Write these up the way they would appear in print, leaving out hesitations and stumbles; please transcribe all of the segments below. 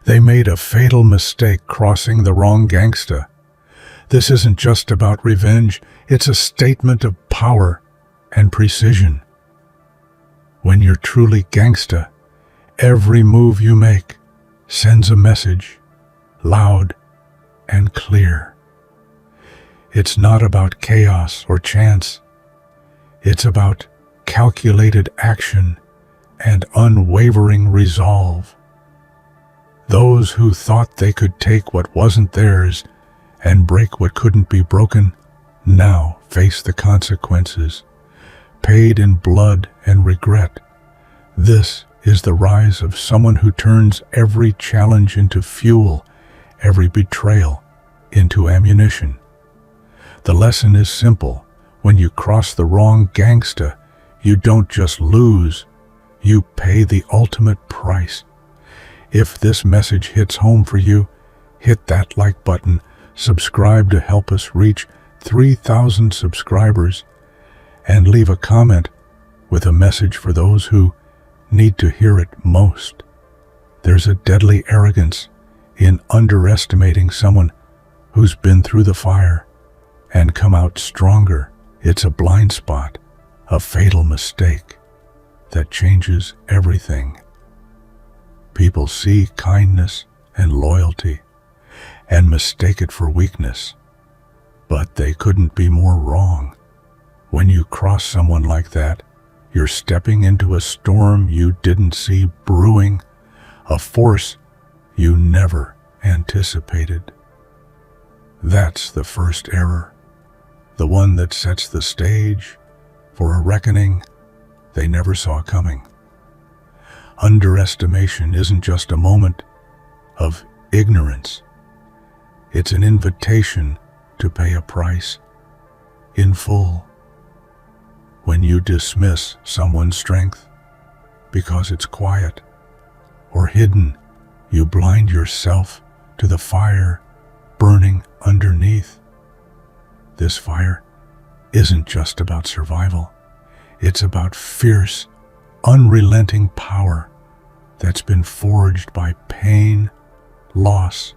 They made a fatal mistake crossing the wrong gangsta. This isn't just about revenge, it's a statement of power and precision. When you're truly gangsta, every move you make sends a message, loud and clear. It's not about chaos or chance. It's about calculated action and unwavering resolve. Those who thought they could take what wasn't theirs and break what couldn't be broken now face the consequences, paid in blood and regret. This is the rise of someone who turns every challenge into fuel, every betrayal into ammunition. The lesson is simple. When you cross the wrong gangsta, you don't just lose, you pay the ultimate price. If this message hits home for you, hit that like button, subscribe to help us reach 3,000 subscribers, and leave a comment with a message for those who need to hear it most. There's a deadly arrogance in underestimating someone who's been through the fire and come out stronger. It's a blind spot, a fatal mistake that changes everything. People see kindness and loyalty and mistake it for weakness, but they couldn't be more wrong. When you cross someone like that, you're stepping into a storm you didn't see brewing, a force you never anticipated. That's the first error, the one that sets the stage for a reckoning they never saw coming. Underestimation isn't just a moment of ignorance. It's an invitation to pay a price in full. When you dismiss someone's strength because it's quiet or hidden, you blind yourself to the fire burning underneath. This fire isn't just about survival. It's about fierce, unrelenting power that's been forged by pain, loss,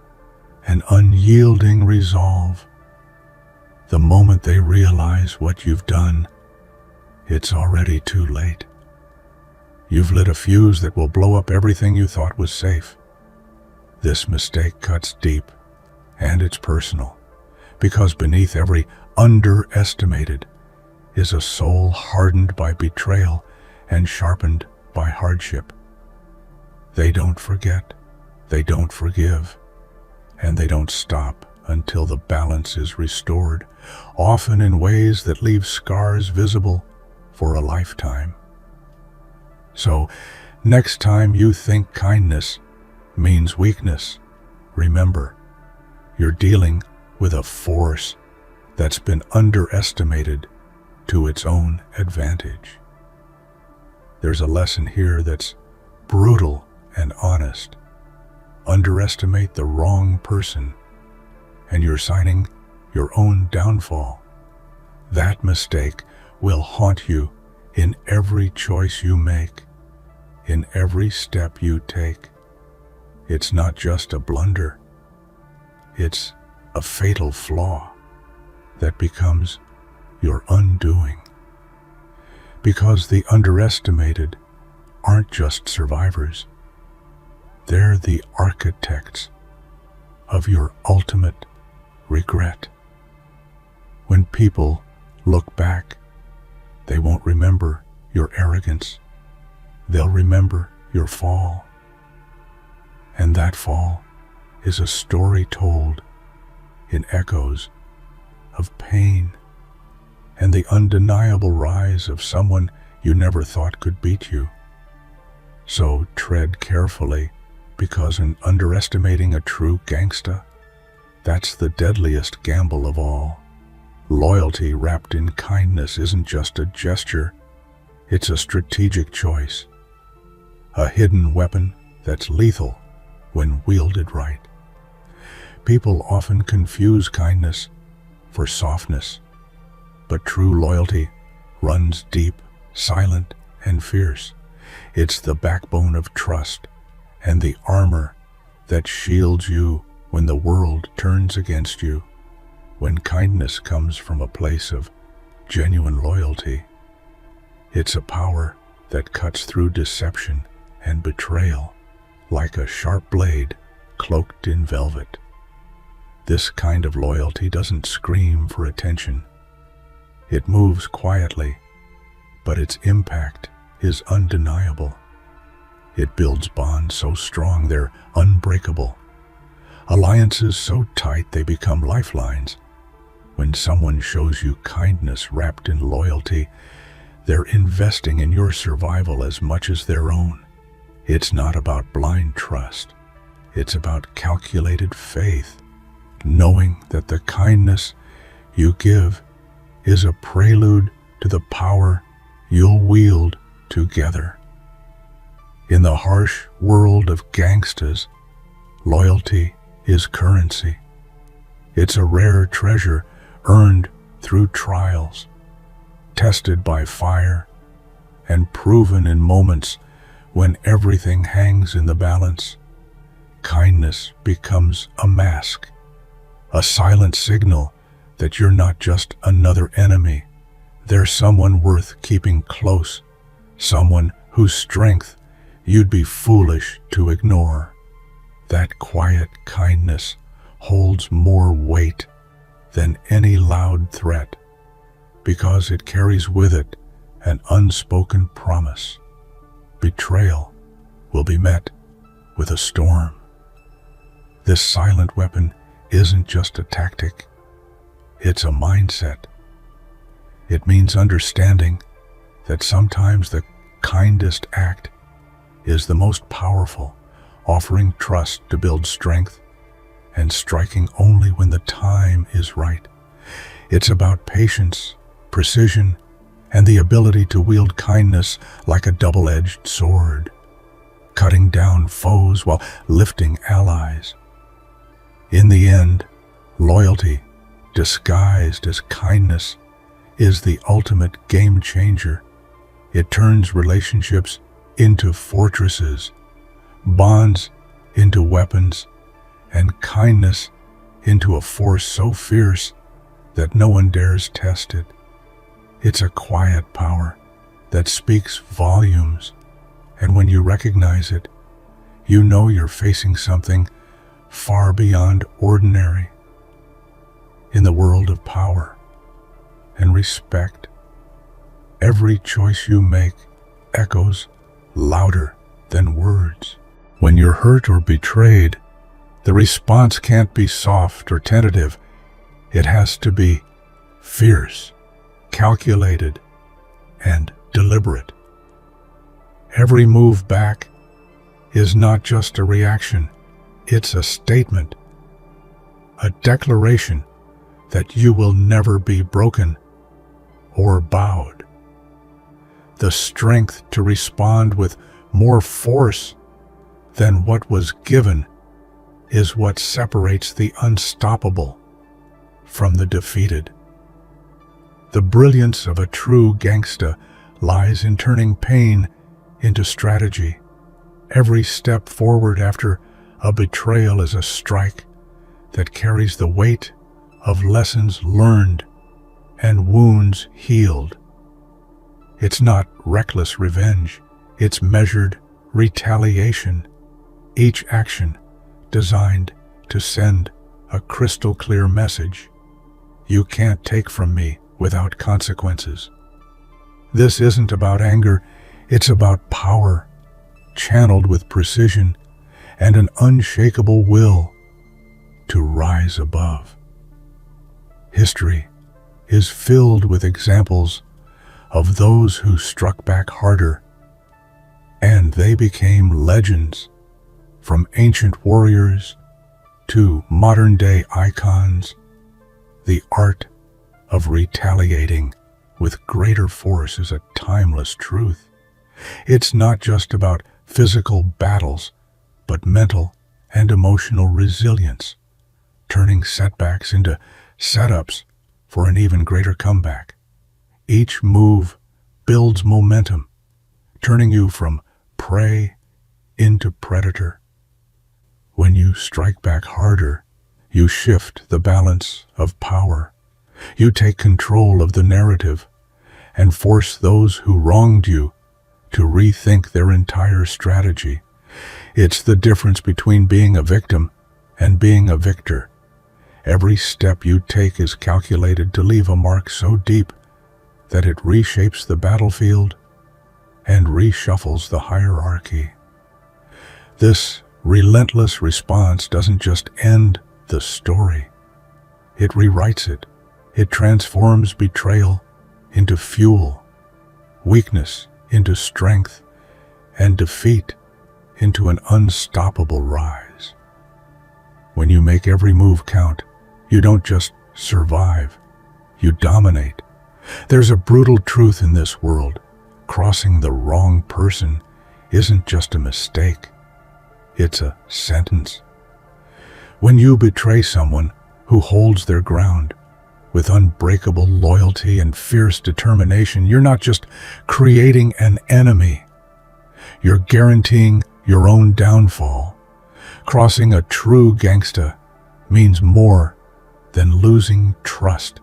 and unyielding resolve. The moment they realize what you've done, it's already too late. You've lit a fuse that will blow up everything you thought was safe. This mistake cuts deep, and it's personal, because beneath every underestimated is a soul hardened by betrayal and sharpened by hardship. They don't forget, they don't forgive, and they don't stop until the balance is restored, often in ways that leave scars visible for a lifetime. So, next time you think kindness means weakness, remember, you're dealing with a force that's been underestimated to its own advantage. There's a lesson here that's brutal and honest. Underestimate the wrong person, and you're signing your own downfall. That mistake will haunt you in every choice you make, in every step you take. It's not just a blunder. It's a fatal flaw that becomes your undoing. Because the underestimated aren't just survivors. They're the architects of your ultimate regret. When people look back, they won't remember your arrogance. They'll remember your fall. And that fall is a story told in echoes of pain and the undeniable rise of someone you never thought could beat you. So tread carefully, because in underestimating a true gangsta, that's the deadliest gamble of all. Loyalty wrapped in kindness isn't just a gesture, it's a strategic choice, a hidden weapon that's lethal when wielded right. People often confuse kindness for softness, but true loyalty runs deep, silent, and fierce. It's the backbone of trust and the armor that shields you when the world turns against you, when kindness comes from a place of genuine loyalty. It's a power that cuts through deception and betrayal like a sharp blade cloaked in velvet. This kind of loyalty doesn't scream for attention. It moves quietly, but its impact is undeniable. It builds bonds so strong they're unbreakable. Alliances so tight they become lifelines. When someone shows you kindness wrapped in loyalty, they're investing in your survival as much as their own. It's not about blind trust. It's about calculated faith, knowing that the kindness you give is a prelude to the power you'll wield together. In the harsh world of gangstas, loyalty is currency. It's a rare treasure earned through trials, tested by fire, and proven in moments when everything hangs in the balance. Kindness becomes a mask, a silent signal that you're not just another enemy. There's someone worth keeping close, someone whose strength you'd be foolish to ignore. That quiet kindness holds more weight than any loud threat, because it carries with it an unspoken promise. Betrayal will be met with a storm. This silent weapon isn't just a tactic, it's a mindset. It means understanding that sometimes the kindest act is the most powerful, offering trust to build strength and striking only when the time is right. It's about patience, precision, and the ability to wield kindness like a double-edged sword, cutting down foes while lifting allies. In the end, loyalty, disguised as kindness, is the ultimate game changer. It turns relationships into fortresses, bonds into weapons, and kindness into a force so fierce that no one dares test it. It's a quiet power that speaks volumes, and when you recognize it, you know you're facing something far beyond ordinary. In the world of power and respect, every choice you make echoes louder than words. When you're hurt or betrayed, the response can't be soft or tentative. It has to be fierce, calculated, and deliberate. Every move back is not just a reaction, it's a statement, a declaration that you will never be broken or bowed. The strength to respond with more force than what was given is what separates the unstoppable from the defeated. The brilliance of a true gangsta lies in turning pain into strategy. Every step forward after a betrayal is a strike that carries the weight of lessons learned and wounds healed. It's not reckless revenge, it's measured retaliation, each action designed to send a crystal clear message. You can't take from me without consequences. This isn't about anger, it's about power, channeled with precision and an unshakable will to rise above. History is filled with examples of those who struck back harder, and they became legends, from ancient warriors to modern-day icons. The art of retaliating with greater force is a timeless truth. It's not just about physical battles, but mental and emotional resilience, turning setbacks into setups for an even greater comeback. Each move builds momentum, turning you from prey into predator. When you strike back harder, you shift the balance of power. You take control of the narrative and force those who wronged you to rethink their entire strategy. It's the difference between being a victim and being a victor. Every step you take is calculated to leave a mark so deep that it reshapes the battlefield and reshuffles the hierarchy. This relentless response doesn't just end the story. It rewrites it. It transforms betrayal into fuel, weakness into strength, and defeat into an unstoppable rise. When you make every move count, you don't just survive, you dominate. There's a brutal truth in this world. Crossing the wrong person isn't just a mistake, it's a sentence. When you betray someone who holds their ground with unbreakable loyalty and fierce determination, you're not just creating an enemy, you're guaranteeing your own downfall. Crossing a true gangsta means more than losing trust.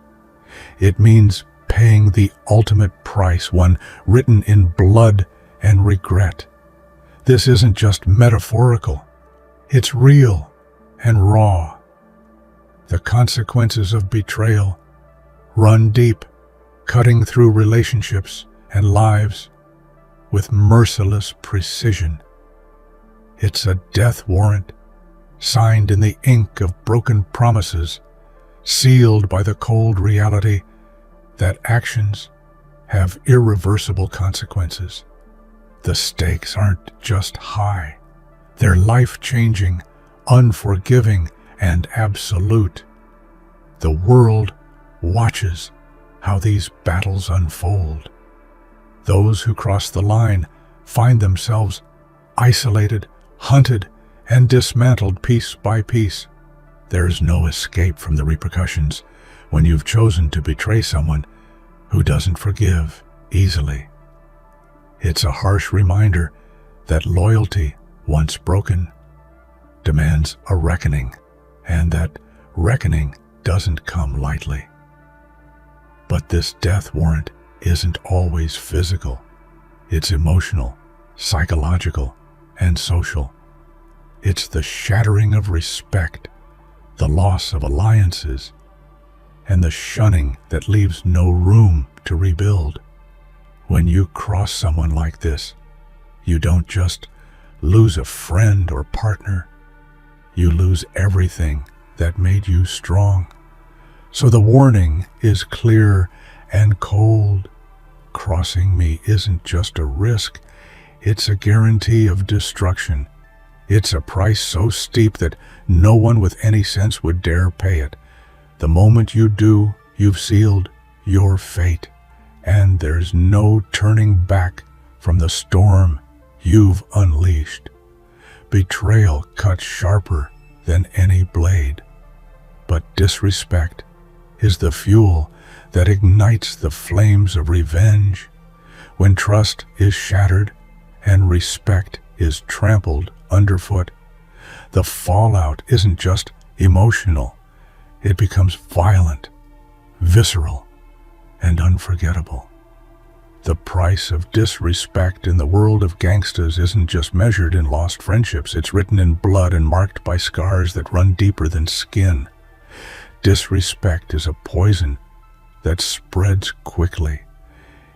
It means paying the ultimate price, one written in blood and regret. This isn't just metaphorical, it's real and raw. The consequences of betrayal run deep, cutting through relationships and lives with merciless precision. It's a death warrant, signed in the ink of broken promises, sealed by the cold reality that actions have irreversible consequences. The stakes aren't just high, they're life-changing, unforgiving, and absolute. The world watches how these battles unfold. Those who cross the line find themselves isolated, hunted, and dismantled piece by piece. There's no escape from the repercussions when you've chosen to betray someone who doesn't forgive easily. It's a harsh reminder that loyalty, once broken, demands a reckoning, and that reckoning doesn't come lightly. But this death warrant isn't always physical. It's emotional, psychological, and social. It's the shattering of respect, the loss of alliances, and the shunning that leaves no room to rebuild. When you cross someone like this, you don't just lose a friend or partner, you lose everything that made you strong. So the warning is clear and cold. Crossing me isn't just a risk, it's a guarantee of destruction. It's a price so steep that no one with any sense would dare pay it. The moment you do, you've sealed your fate, and there's no turning back from the storm you've unleashed. Betrayal cuts sharper than any blade, but disrespect is the fuel that ignites the flames of revenge. When trust is shattered and respect is trampled underfoot, the fallout isn't just emotional, it becomes violent, visceral, and unforgettable. The price of disrespect in the world of gangstas isn't just measured in lost friendships, it's written in blood and marked by scars that run deeper than skin. Disrespect is a poison that spreads quickly,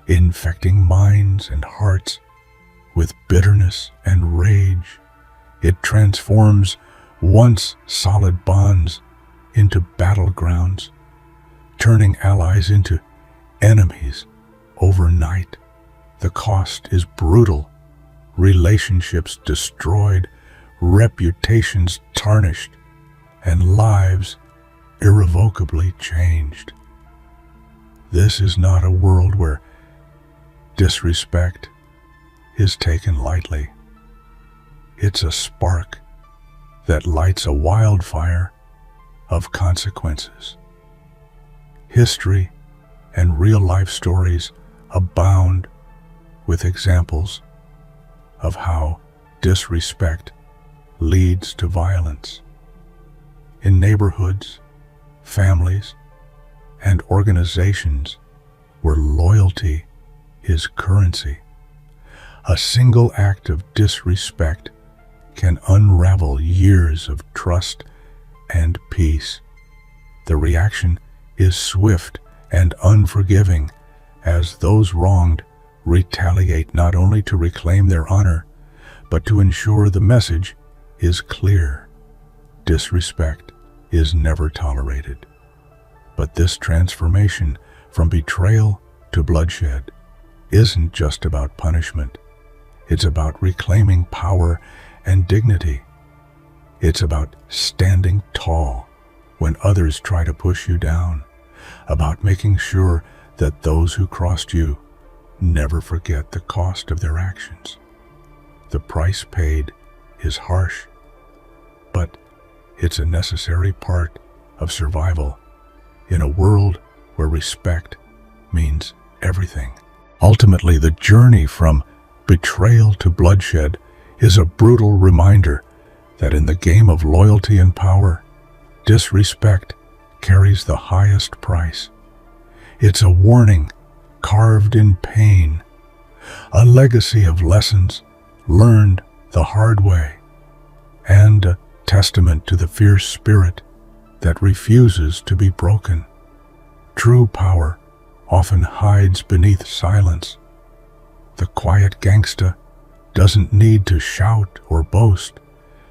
infecting minds and hearts with bitterness and rage. It transforms once solid bonds into battlegrounds, turning allies into enemies overnight. The cost is brutal. Relationships destroyed, reputations tarnished, and lives irrevocably changed. This is not a world where disrespect is taken lightly. It's a spark that lights a wildfire of consequences. History and real-life stories abound with examples of how disrespect leads to violence. In neighborhoods, families, and organizations where loyalty is currency, a single act of disrespect can unravel years of trust and peace. The reaction is swift and unforgiving as those wronged retaliate not only to reclaim their honor, but to ensure the message is clear. Disrespect is never tolerated. But this transformation from betrayal to bloodshed isn't just about punishment. It's about reclaiming power and dignity. It's about standing tall when others try to push you down, about making sure that those who crossed you never forget the cost of their actions. The price paid is harsh, but it's a necessary part of survival in a world where respect means everything. Ultimately, the journey from betrayal to bloodshed is a brutal reminder that in the game of loyalty and power, disrespect carries the highest price. It's a warning carved in pain, a legacy of lessons learned the hard way, and a testament to the fierce spirit that refuses to be broken. True power often hides beneath silence. The quiet gangsta doesn't need to shout or boast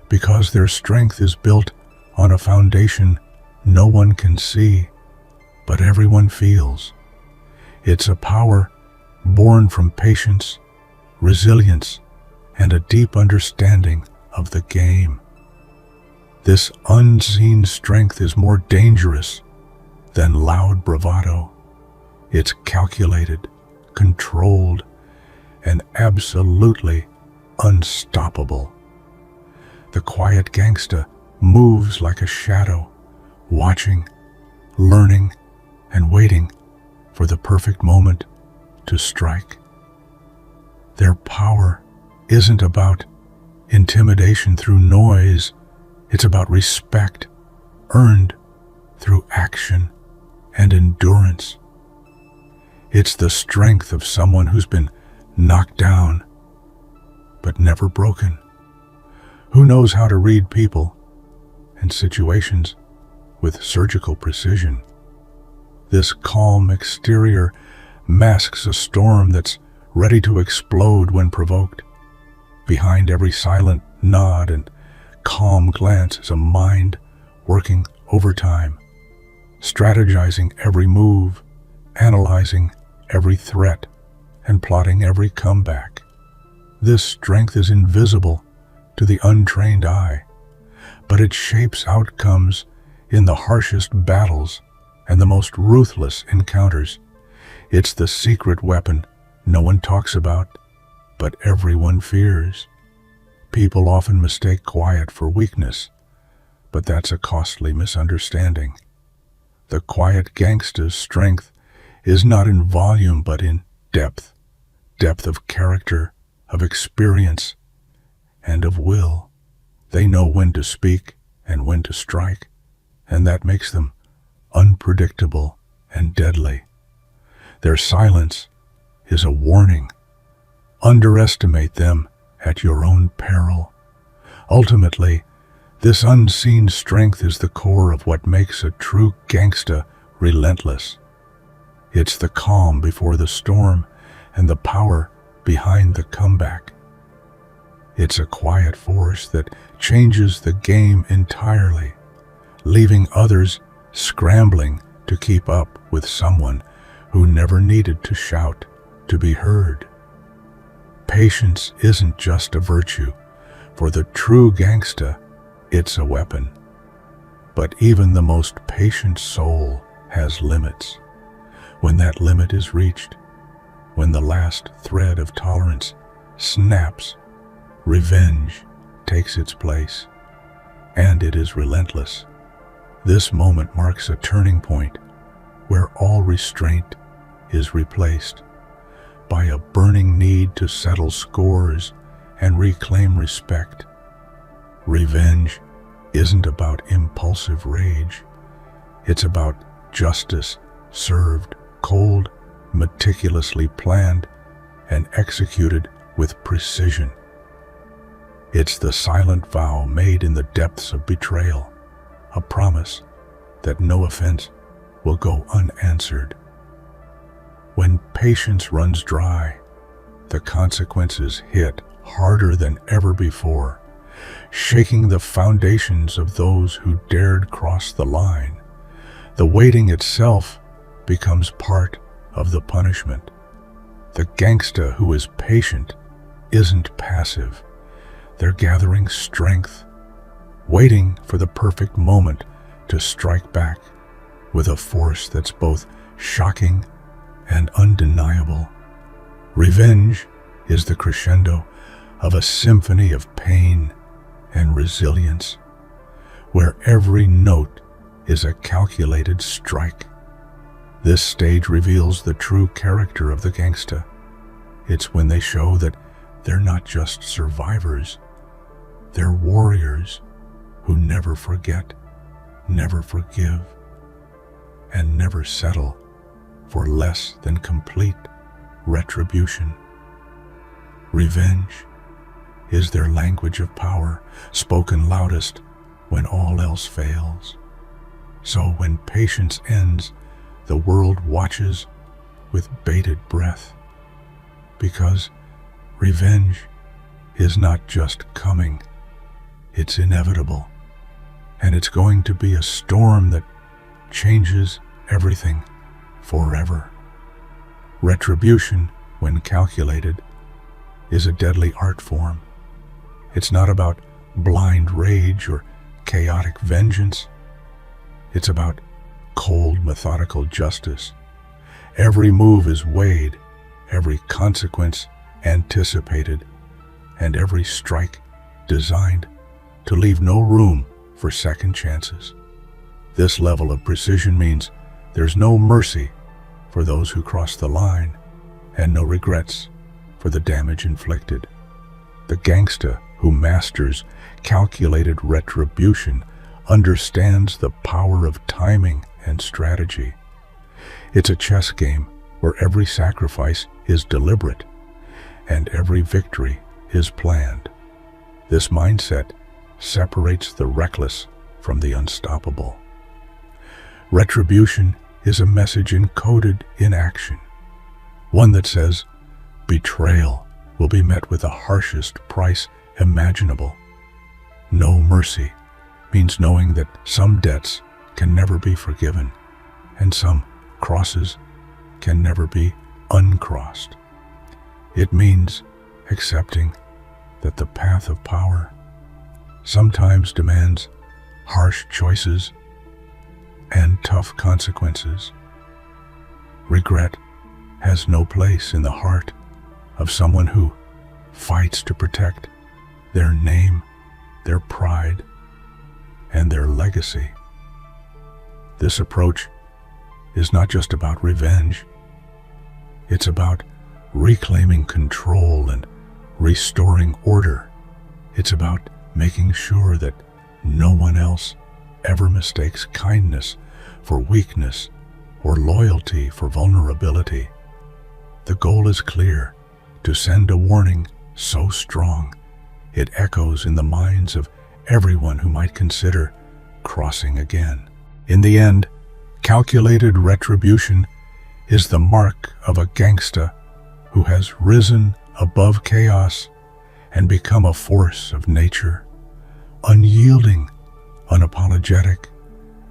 because their strength is built on a foundation no one can see, but everyone feels. It's a power born from patience, resilience, and a deep understanding of the game. This unseen strength is more dangerous than loud bravado. It's calculated, controlled, and absolutely unstoppable. The quiet gangsta moves like a shadow, watching, learning, and waiting for the perfect moment to strike. Their power isn't about intimidation through noise. It's about respect earned through action and endurance. It's the strength of someone who's been knocked down but never broken, who knows how to read people and situations with surgical precision. This calm exterior masks a storm that's ready to explode when provoked. Behind every silent nod and calm glance is a mind working overtime, strategizing every move, analyzing every threat, and plotting every comeback. This strength is invisible to the untrained eye, but it shapes outcomes in the harshest battles and the most ruthless encounters. It's the secret weapon no one talks about, but everyone fears. People often mistake quiet for weakness, but that's a costly misunderstanding. The quiet gangsta's strength is not in volume but in depth of character, of experience, and of will. They know when to speak and when to strike, and that makes them unpredictable and deadly. Their silence is a warning. Underestimate them at your own peril. Ultimately, this unseen strength is the core of what makes a true gangsta relentless. It's the calm before the storm and the power behind the comeback. It's a quiet force that changes the game entirely, leaving others scrambling to keep up with someone who never needed to shout to be heard. Patience isn't just a virtue. For the true gangsta, it's a weapon. But even the most patient soul has limits. When that limit is reached, when the last thread of tolerance snaps, revenge takes its place, and it is relentless. This moment marks a turning point where all restraint is replaced by a burning need to settle scores and reclaim respect. Revenge isn't about impulsive rage. It's about justice served cold, meticulously planned, and executed with precision. It's the silent vow made in the depths of betrayal, a promise that no offense will go unanswered. When patience runs dry, the consequences hit harder than ever before, shaking the foundations of those who dared cross the line. The waiting itself becomes part of the punishment. The gangsta who is patient isn't passive. They're gathering strength, waiting for the perfect moment to strike back with a force that's both shocking and undeniable. Revenge is the crescendo of a symphony of pain and resilience, where every note is a calculated strike. This stage reveals the true character of the gangsta. It's when they show that they're not just survivors, they're warriors who never forget, never forgive, and never settle for less than complete retribution. Revenge is their language of power, spoken loudest when all else fails. So when patience ends, the world watches with bated breath, because revenge is not just coming, it's inevitable, and it's going to be a storm that changes everything forever. Retribution, when calculated, is a deadly art form. It's not about blind rage or chaotic vengeance. It's about cold, methodical justice. Every move is weighed, every consequence anticipated, and every strike designed to leave no room for second chances. This level of precision means there's no mercy for those who cross the line, and no regrets for the damage inflicted. The gangsta who masters calculated retribution understands the power of timing and strategy. It's a chess game where every sacrifice is deliberate and every victory is planned. This mindset separates the reckless from the unstoppable. Retribution is a message encoded in action, one that says betrayal will be met with the harshest price imaginable. No mercy means knowing that some debts can never be forgiven and some crosses can never be uncrossed. It means accepting that the path of power sometimes demands harsh choices and tough consequences. Regret has no place in the heart of someone who fights to protect their name, their pride, and their legacy. This approach is not just about revenge. It's about reclaiming control and restoring order. It's about making sure that no one else ever mistakes kindness for weakness or loyalty for vulnerability. The goal is clear: to send a warning so strong it echoes in the minds of everyone who might consider crossing again. In the end, calculated retribution is the mark of a gangsta who has risen above chaos and become a force of nature, unyielding, unapologetic,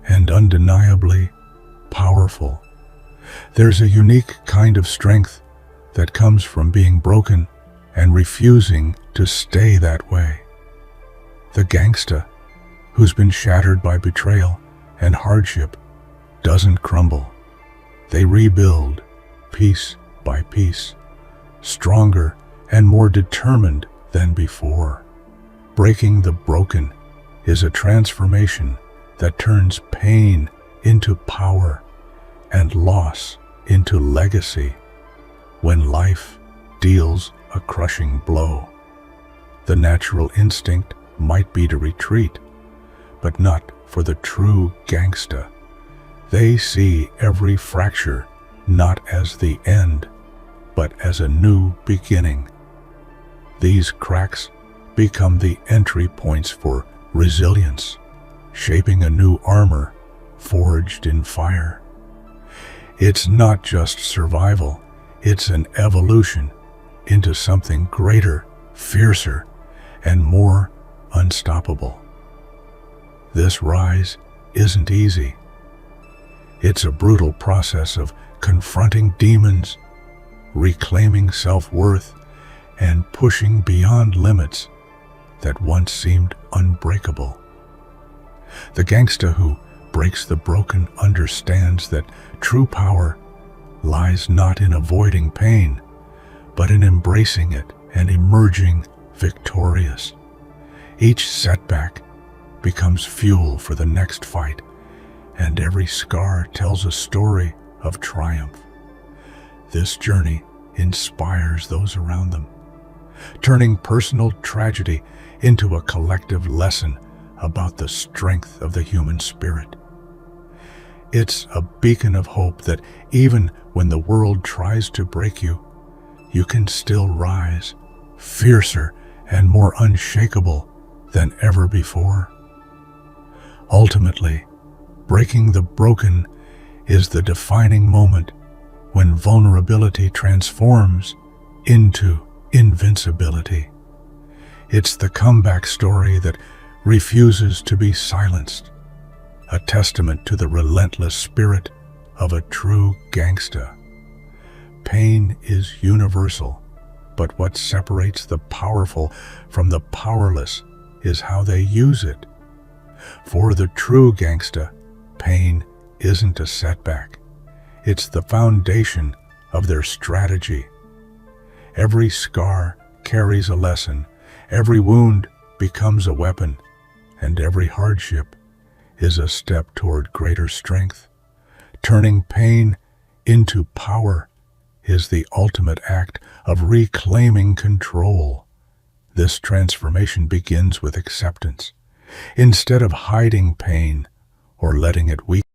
and undeniably powerful. There's a unique kind of strength that comes from being broken and refusing to stay that way. The gangsta who's been shattered by betrayal and hardship doesn't crumble. They rebuild piece by piece, stronger and more determined than before. Breaking the broken is a transformation that turns pain into power and loss into legacy. When life deals a crushing blow, the natural instinct might be to retreat, but not for the true gangsta. They see every fracture not as the end, but as a new beginning. These cracks become the entry points for resilience, shaping a new armor forged in fire. It's not just survival, it's an evolution into something greater, fiercer, and more unstoppable. This rise isn't easy. It's a brutal process of confronting demons, reclaiming self-worth, and pushing beyond limits that once seemed unbreakable. The gangsta who breaks the broken understands that true power lies not in avoiding pain, but in embracing it and emerging victorious. Each setback becomes fuel for the next fight, and every scar tells a story of triumph. This journey inspires those around them, turning personal tragedy into a collective lesson about the strength of the human spirit. It's a beacon of hope that even when the world tries to break you, you can still rise, fiercer and more unshakable than ever before. Ultimately, breaking the broken is the defining moment when vulnerability transforms into invincibility. It's the comeback story that refuses to be silenced, a testament to the relentless spirit of a true gangsta. Pain is universal, but what separates the powerful from the powerless is how they use it. For the true gangsta, pain isn't a setback. It's the foundation of their strategy. Every scar carries a lesson, every wound becomes a weapon, and every hardship is a step toward greater strength. Turning pain into power is the ultimate act of reclaiming control. This transformation begins with acceptance. Instead of hiding pain or letting it weaken,